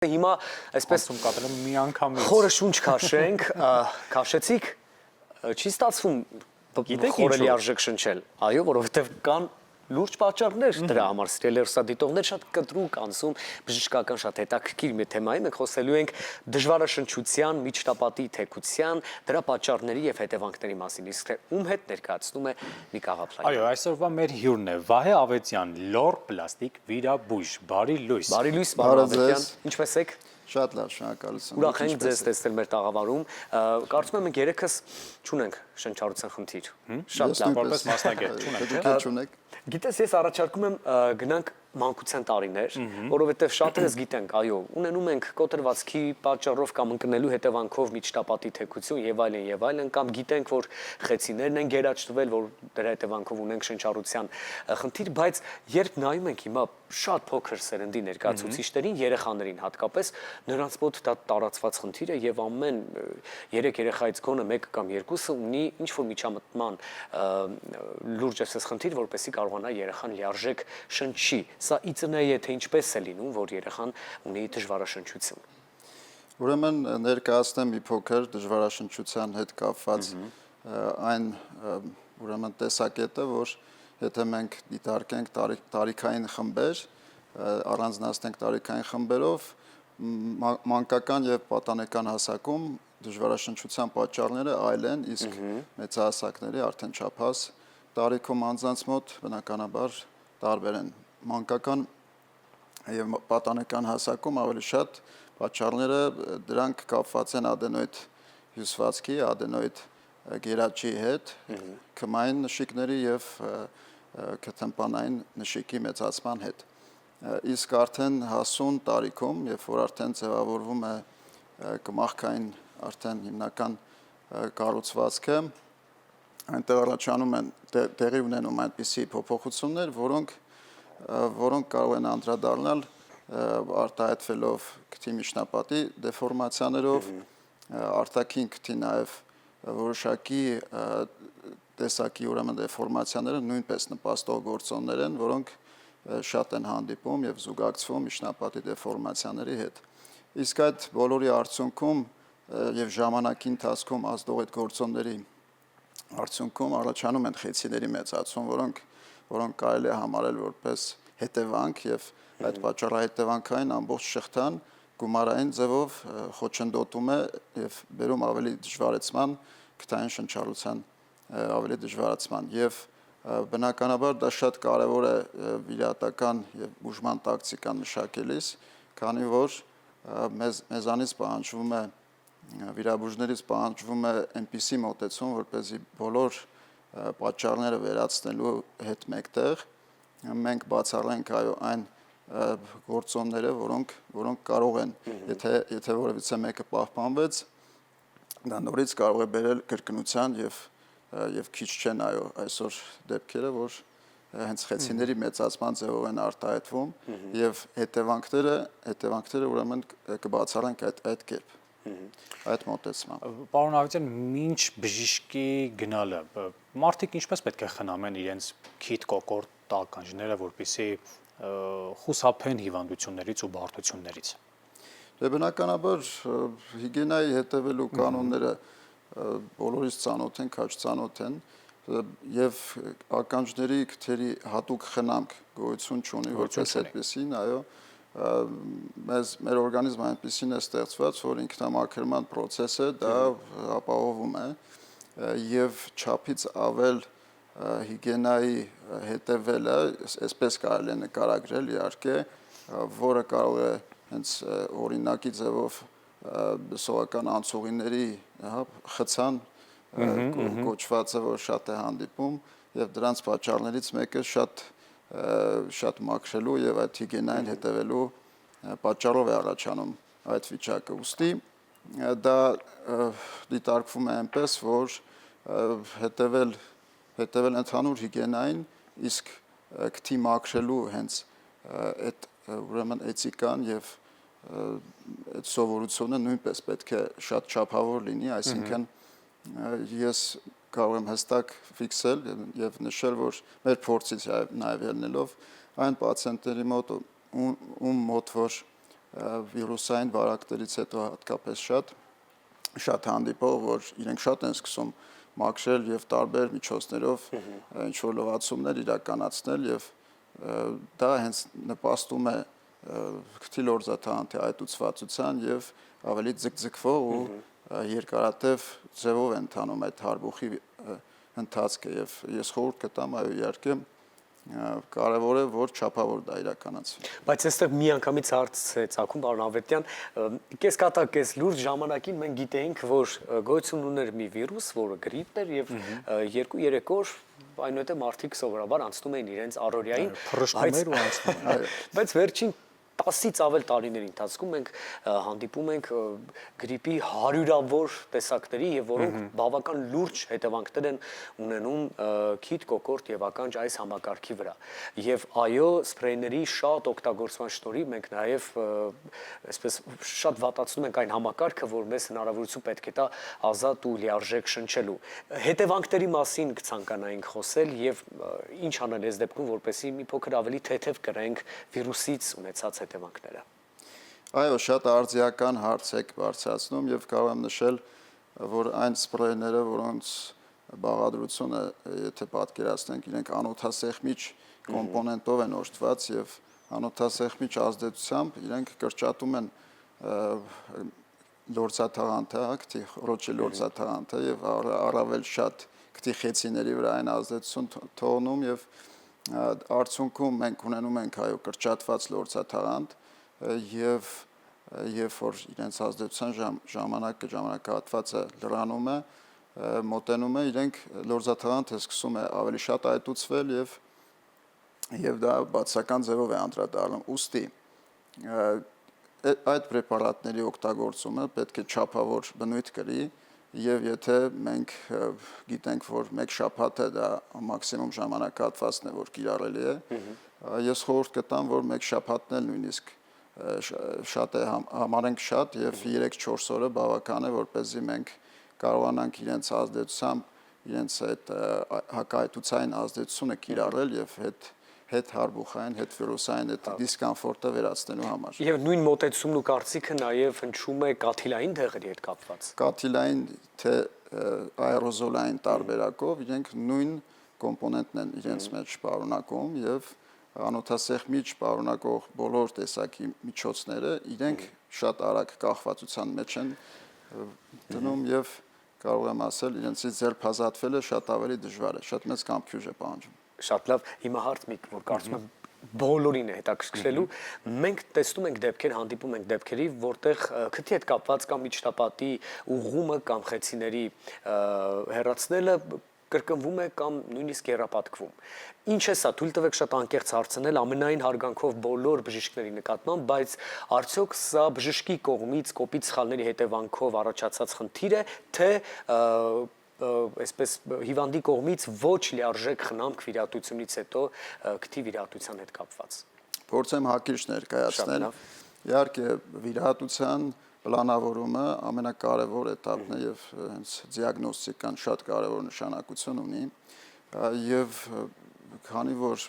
Հիմա այսպես մի անգամից խորը շունչ քաշենք, քաշեցիք, չի ստացվում խորը լիարժեք շնչել, այո, որովհետև կան լուրջ պատճառներ դրա համար, սիրելի լսադիտողներ, շատ կտրուկ անցում բժշկական շատ հետաքրքիր մի թեմայի, մենք խոսելու ենք դժվարաշնչության, միջշտապատի թեքության, դրա պատճառների եւ հետևանքների մասին, իսկ ում հետ ներկայացնում է Նիկա Ղափլայանը։ Այո, այսօրվա մեր հյուրն է Վահե Ավետյան, լոր պլաստիկ վիրաբույժ, բարի լույս։ Բարի լույս, պարոն Ավետյան, ինչպե՞ս եք։ Շատ լավ, շնորհակալություն։ Ուրախ ենք ձեզ տեսնել մեր տաղավարում։ Կարծում եմ մենք երեքս չունենք շնչառության խնդիր։ Շատ լավ, որպես մասնագետ չունեք։ Գիտես, ես առաջարկում եմ գնանք մանկության տարիներ, որովհետև շատերս գիտենք, այո, ունենում ենք կոտրվածքի պատճառով կամ ընկնելու հետևանքով միջշտապատի թեքություն եւ այլն, կամ գիտենք, որ խեցիներն են գերաճտվել, որ դրա հետևանքով ունենք շնչառության խնդիր, բայց երբ նայում ենք հիմա շատ փոքր սերնդի ներկայացուցիչներին, երեխաներին հատկապես, նրանց մոտ դա տարածված խնդիր է եւ ամեն 3 երեխայից գոնե մեկը կամ երկուսը ունի ինչ-որ միջամտման լուրջ էս խնդիր, որպեսզի կարողանա երեխան լիարժեք շնչի։ Սա իծնե է թե ինչպես է լինում, որ երեխան ունի դժվարաշնչություն։ Ուրեմն ներկայացնեմ մի փոքր դժվարաշնչության հետ կապված այն ուրեմն տեսակետը, որ եթե մենք դիտարկենք տարիքային խմբեր, առանձնացնենք տարիքային խմբերով, մանկական եւ պատանեկան հասակում դժվարաշնչության պատճառները այլ են, իսկ մեծահասակների արդեն չափահաս տարիքում անձանց մոտ բնականաբար տարբեր են։ Մանկական եւ պատանեկան հասակում ավելի շատ պատճառները դրանք կապված են ադենոիդ հյուսվածքի, ադենոիդ գերաճի հետ, քմային նշիկների եւ քթմպանային նշիկի մեծացման հետ։ Իսկ արդեն հասուն տարիքում, երբ որ արդեն ձևավորվում է կմախքային արդեն հիմնական կառուցվածքը, այնտեղ առաջանում են տեղի ունենում այնպիսի փոփոխություններ, որոնք կարող են անդրադառնալ արտահայտվելով քթի միջնապատի դեֆորմացիաներով, արտաքին քթի նաև որոշակի տեսակի ուրեմն դեֆորմացիաները նույնպես նպաստող գործոններ են, որոնք շատ են հանդիպում եւ զուգակցվում միջնապատի դեֆորմացիաների հետ։ Իսկ այդ բոլորի արդյունքում եւ ժամանակի ընթացքում ազդող այդ գործոնների արդյունքում առաջանում են խեցիների մեծացում, որոնք կարելի է համարել որպես հետևանք եւ այդ պատճառահետևանքային ամբողջ շղթան գումարային ձևով խոչընդոտում է եւ բերում ավելի դժվարացման, քթային շնչառության ավելի դժվարացման եւ բնականաբար դա շատ կարեւոր է վիրահատական եւ բուժման տակտիկան մշակելիս, քանի որ մեզանից պահանջվում է վիրաբույժներից պահանջվում է այնպիսի մոտեցում, որպեսզի բոլոր պատճառները վերացնելու հետ մեկտեղ մենք բացառենք այո այն գործոնները, որոնք կարող են, եթե որևիցե մեկը պահպանվեց, դա նորից կարող է բերել կրկնության եւ քիչ չեն այո այսօր դեպքերը, որ հենց խեցիների մեծացման ձևով են արտահայտվում եւ հետևանքները ուրեմն կբացառենք այդ կերպ։ Այդ մոտեցմամբ։ Պարոն Ավետյան, մինչ բժիշկի գնալը, մարդիկ ինչպես պետք է խնամեն իրենց քիթ կոկորտ տականջները, որպեսզի խուսափեն հիվանդություններից ու բարդություններից։ Դե բնականաբար հիգիենայի հետևելու կանոնները բոլորից ծանոթ են, քաջ ծանոթ են եւ ականջների քթերի հատուկ խնամք գոյություն չունի, որպես այդպեսին, այո, մեր օրգանիզմը այնպեսին է ստեղծված, որ ինքնամաքրման process-ը դա ապահովում է եւ չափից ավել հիգիենայի հետևելը, այսպես կարելի է նկարագրել իհարկե, որը կարող է հենց օրինակի ձևով սովական անցուղիների խցան կոչվածը, որ շատ է հանդիպում եւ դրանց պատճառներից մեկը շատ մաքրելու եւ այդ հիգիենային հետևելու պատճառով է առաջանում այդ վիճակը։ Ուստի դա դիտարկվում է այնպես, որ հետևել ընդհանուր հիգիենային, իսկ քթի մաքրելու հենց այդ ուրեմն էթիկան եւ այդ սովորությունը նույնպես պետք է շատ չափավոր լինի, այսինքն ես կարող եմ հստակ ֆիքսել եւ նշել, որ մեր փորձից նաեւ ելնելով այն պացիենտների մոտ ում մոտ որ վիրուսային վարակներից հետո հատկապես շատ հանդիպող, որ իրենք շատ են սկսում մաքրել եւ տարբեր միջոցներով ինչ որ լվացումներ իրականացնել եւ դա հենց նպաստում է քթի լորձաթաղանթի այտուցվածության եւ ավելի ձգձգվող ու երկարատև ձևով ընթանում այդ հարբուխի ընթացքը եւ ես խորհուրդ կտամ այո իհարկե կարևոր է որ չափավոր դա իրականացվի Բայց այստեղ միանգամից հարց է ցակում պարոն Ավետյան կես կատակես լուրջ ժամանակին մենք գիտեինք որ գոյություն ուներ մի վիրուս որը գրիպ էր եւ 2-3 օր այնուհետեւ մարդիկ սովորաբար անցնում էին իրենց առօրյային փռշտումներ ու անցնում բայց վերջին 10-ից ավել տարիների ընթացքում մենք հանդիպում ենք գրիպի հարյուրավոր տեսակների եւ որոնք բավական լուրջ հետևանքներ են ունենում քիթ, կոկորտ եւ ականջ այս համակարգի վրա եւ այո սպրեյների շատ օգտագործման շնորհիվ մենք նաեւ այսպես շատ վատացնում ենք այն համակարգը որ մեզ հնարավորություն պետք է տա ազատ ու լիարժեք շնչելու հետևանքների մասին կցանկանայինք խոսել եւ ինչ անել այս դեպքում որպեսզի մի փոքր ավելի թեթև կրենք վիրուսից ունեցած հետևանքները Այո, շատ արձիական հարց եք բարձրացնում եւ կարող եմ նշել, որ այն սպրեյները, որոնց բաղադրությունը, եթե պատկերացնենք, իրենք անոթասեղմիչ կոմպոնենտով են օժտված եւ անոթասեղմիչ ազդեցությամբ իրենք կրճատում են լորձաթաղանթը, քթի ռոճի լորձաթաղանթը եւ առավել շատ քթի խեցիների վրա այն ազդեցություն թողնում եւ արդյունքում մենք ունենում ենք այո կրճատված լորձաթաղանթ եւ երբ որ իրենց ազդեցության ժամանակահատվածը լրանում է մոտենում է իրենք լորձաթաղանթը սկսում է ավելի շատ այտուցվել եւ դա բացական ձևով է անդրադառնում ուստի այդ պրեպարատների օգտագործումը պետք է չափավոր բնույթ կրի եւ եթե մենք գիտենք որ 1 շաբաթ է դա մաքսիմում ժամանակահատվածն է որ կիրառելի է ես խորհուրդ կտամ որ 1 շաբաթն էլ նույնիսկ շատ է համարենք շատ եւ 3-4 օրը բավական է որպեսզի մենք կարողանանք իրենց ազդեցությամբ իրենց այդ հակահայտուցային ազդեցությունը կիրառել եւ հետ հարբուխային, հետ վիրուսային այդ դիսկոմֆորտը վերացնելու համար։ Եվ նույն մոտեցումն ու կարծիքը նաեւ հնչում է կաթիլային դեղերի հետ կապված։ Կաթիլային թե աերոզոլային տարբերակով իրենք նույն կոմպոնենտն են իրենց մեջ պարունակում եւ անոթասեղմիչ պարունակող բոլոր տեսակի միջոցները իրենք շատ արագ կախվածության մեջ են դնում եւ կարող եմ ասել իրենցից ձերբազատվելը շատ ավելի դժվար է, շատ մեծ կամքյուժ է պահանջում։ Շատ լավ, հիմա հարց մի որ կարծում եմ բոլորին է հետաքրքրելու մենք տեսնում ենք դեպքեր հանդիպում ենք դեպքերի որտեղ քթի հետ կապված կամ միջտապատի ուղղումը կամ խեցիների հեռացնելը կրկնվում է կամ նույնիսկ երապատկվում։ Ինչ է սա, թույլ տվեք շատ անկեղծ հարցնել ամենայն հարգանքով բոլոր բժիշկների նկատմամբ, բայց արդյոք սա բժշկի կողմից կոպիտ սխալների հետևանքով առաջացած խնդիր է, թե այսպես հիվանդի կողմից ոչ լիարժեք խնամք վիրահատությունից հետո քթի վիրահատության հետ կապված։ Փորձեմ հակիրճ ներկայացնել։ Իհարկե վիրահատության պլանավորումը ամենակարևոր էտապն է եւ հենց դիագնոստիկան շատ կարևոր նշանակություն ունի եւ քանի որ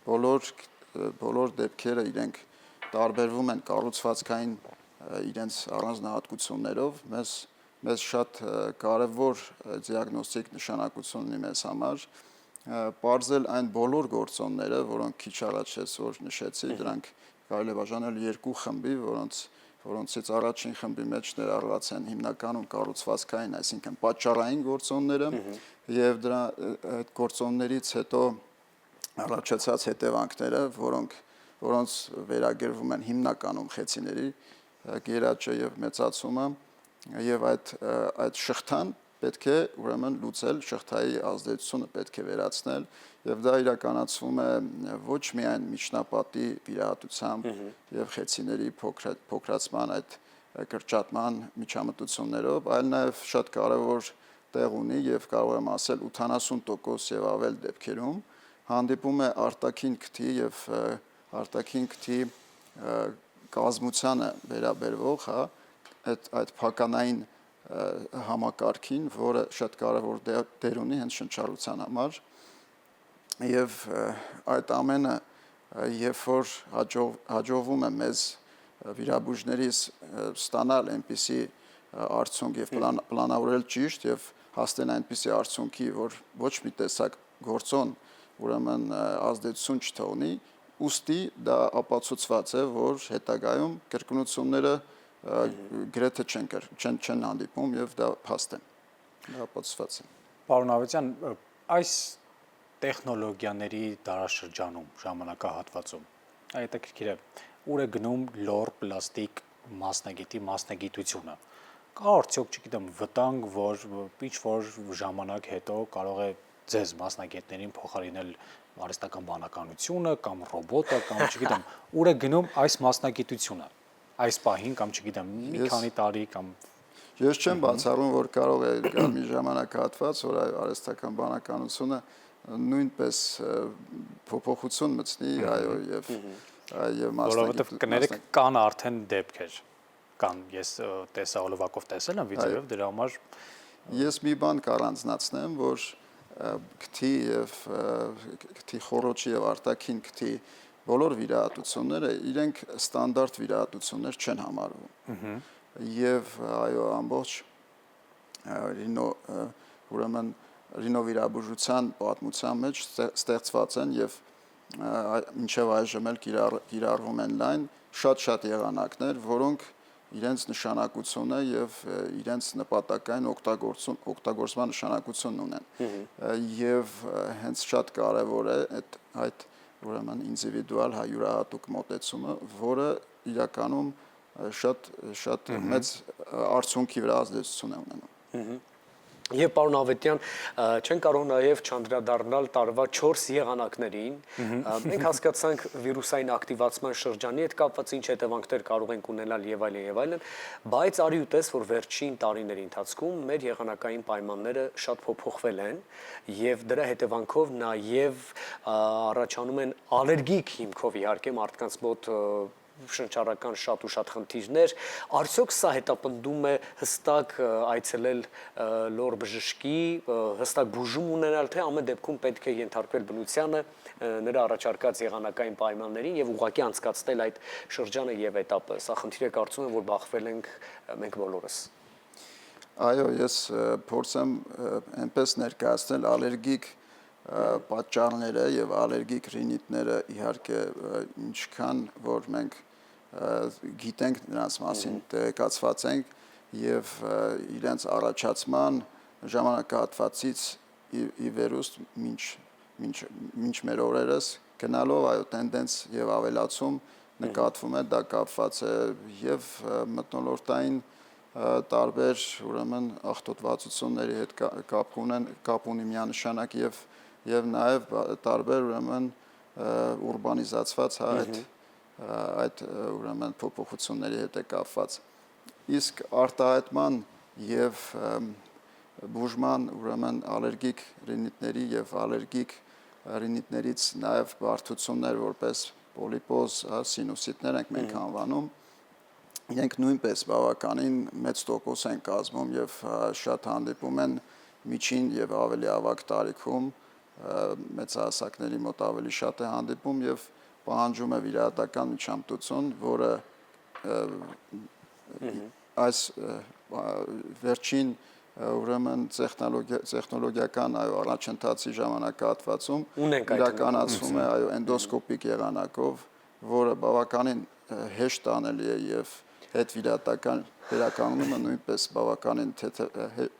բոլոր դեպքերը իրենք տարբերվում են կառուցվածքային իրենց առանձնահատկություններով մեզ շատ կարևոր դիագնոստիկ նշանակություն ունի մեզ համար բարձել այն բոլոր գործոնները որոնք քիչ առաջ որ նշեցի դրանք կարելի է բաժանել երկու խմբի որոնցից առաջին խմբի մեջ ներառված են հիմնականում կառուցվածքային, այսինքն պատճառային գործոնները եւ դրա այդ գործոններից հետո առաջացած հետևանքները, որոնց վերագրվում են հիմնականում խեցիների գերաճը եւ մեծացումը եւ այդ շղթան պետք է ուրեմն լուծել շղթայի ազդեցությունը պետք է վերացնել եւ դա իրականացվում է ոչ միայն միջնապատի վիրահատությամբ եւ խեցիների փոքրացման այդ կրճատման միջամտություններով, այլ նաեւ շատ կարեւոր տեղ ունի եւ կարող եմ ասել 80% եւ ավել դեպքերում հանդիպում է արտաքին քթի եւ արտաքին քթի կազմությանը վերաբերվող, այդ փականային համակարգին, որը շատ կարևոր դեր ունի հենց շնչառության համար եւ այդ ամենը երբ որ հաջողվում է մեզ վիրաբույժներից ստանալ այնպիսի արդյունք եւ պլանավորել ճիշտ եւ հասնել այնպիսի արդյունքի, որ ոչ մի տեսակ գործոն ուրեմն ազդեցություն չթողնի, ուստի դա ապացուցված է, որ հետագայում կրկնությունները գրեթե չեն հանդիպում եւ դա փաստ է։ Դա ապացուցված է։ Պարոն Ավետյան, այս տեխնոլոգիաների դարաշրջանում, ժամանակահատվածում, հետաքրքիր է, ուր է գնում լոր պլաստիկ մասնագիտությունը։ Կա արդյոք, չգիտեմ, վտանգ, որ ինչ-որ ժամանակ հետո կարող է ձեզ մասնագետներին փոխարինել արհեստական բանականությունը կամ ռոբոտը կամ չգիտեմ, ուր է գնում այս մասնագիտությունը, այս պահին կամ չգիտեմ, մի քանի տարի կամ Ես չեմ բացառում, որ կարող է գալ մի ժամանակահատված, որ արհեստական բանականությունը նույնպես փոփոխություն մտցնի, այո, եւ որովհետեւ կներեք կան արդեն դեպքեր կան, ես տեսա Օլովակով տեսել եմ վիդեոյով, դրա համար ես մի բան կառանձնացնեմ, որ քթի խոռոչի եւ արտաքին քթի բոլոր վիրահատությունները իրենք ստանդարտ վիրահատություններ չեն համարվում։ Եվ այո, ամբողջ ուրեմն ռինովիրաբուժության պատմության մեջ ստեղծված են եւ մինչեւ այժմ էլ կիրառվում են լայն շատ եղանակներ, որոնք իրենց նշանակությունը եւ իրենց նպատակային օգտագործման նշանակությունն ունեն։ Եվ հենց շատ կարեւոր է այդ ուրեմն ինդիվիդուալ յուրահատուկ մոտեցումը, որը իրականում շատ մեծ արդյունքի վրա ազդեցություն է ունենում։ Եվ պարոն Ավետյան, չեն կարող նաև չանդրադառնալ տարվա 4 եղանակներին։ Մենք հասկացանք վիրուսային ակտիվացման շրջանի հետ կապված ինչ հետևանքներ կարող ենք ունենալ եւ այլն, բայց արի ու տես, որ վերջին տարիների ընթացքում մեր եղանակային պայմանները շատ փոփոխվել են եւ դրա հետևանքով նաև առաջանում են ալերգիկ հիմքով իհարկե մարդկանց մոտ շնչառական շատ խնդիրներ, արդյոք սա հետապնդում է հստակ այցելել լոր բժշկի, հստակ բուժում ունենալ, թե ամեն դեպքում պետք է ենթարկվել բնությանը, նրա առաջարկած եղանակային պայմաններին եւ ուղղակի անցկացնել այդ շրջանը եւ этаպը։ Սա խնդիր է, կարծում եմ, որ բախվել ենք մենք բոլորս։ Այո, ես փորձեմ այնպես ներկայացնել ալերգիկ պատճառները եւ ալերգիկ ռինիտները իհարկե ինչքան որ մենք գիտենք նրանց մասին տեղեկացված ենք եւ իրենց առաջացման ժամանակահատվածից ի վերուստ մինչ մեր օրերս գնալով այո տենդենս եւ ավելացում նկատվում է, դա կապված է եւ մթնոլորտային տարբեր ուրեմն աղտոտվածությունների հետ կապ ունի միանշանակ եւ նաեւ տարբեր ուրեմն ուրբանիզացված այդ ուրեմն փոփոխությունների հետ է կապված իսկ արտահայտման եւ բուժման ուրեմն ալերգիկ ռինիտների եւ ալերգիկ ռինիտներից նաեւ բարդություններ որպես պոլիպոզ, սինուսիտներ ենք մենք անվանում իրենք նույնպես բավականին մեծ տոկոս են կազմում եւ շատ հանդիպում են միջին եւ ավելի ավագ տարիքում մեծահասակների մոտ ավելի շատ է հանդիպում եւ պահանջում է վիրահատական միջամտություն, որը այս վերջին ուրեմն տեխնոլոգիական առաջընթացի ժամանակահատվածում իրականացվում է էնդոսկոպիկ եղանակով, որը բավականին հեշտ անելի է եւ հետ վիրահատական վերականգնումը նույնպես բավականին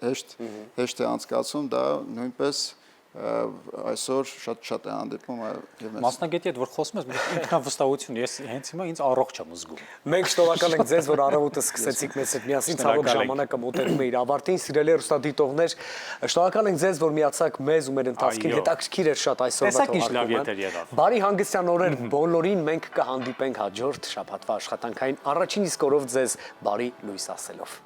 հեշտ է անցկացում, դա նույնպես այսօր շատ է հանդիպում եւ մասնագետի հետ որ խոսում ես ինքնավստահություն ես հենց հիմա ինձ առողջ եմ զգում Մենք շնորհակալ ենք ձեզ որ առավոտը սկսեցիք մեզ հետ միասին ցավոք ժամանակը մոտենում է իր ավարտին սիրելի հեռուստադիտողներ շնորհակալ ենք ձեզ որ միացաք մեզ ու մեր ընթացքին հետաքրքիր էր շատ այսօրվա թողարկումը Բարի հանգստյան օրեր բոլորին մենք կհանդիպենք հաջորդ շաբաթվա աշխատանքային առաջին իսկ օրով ձեզ բարի լույս ասելով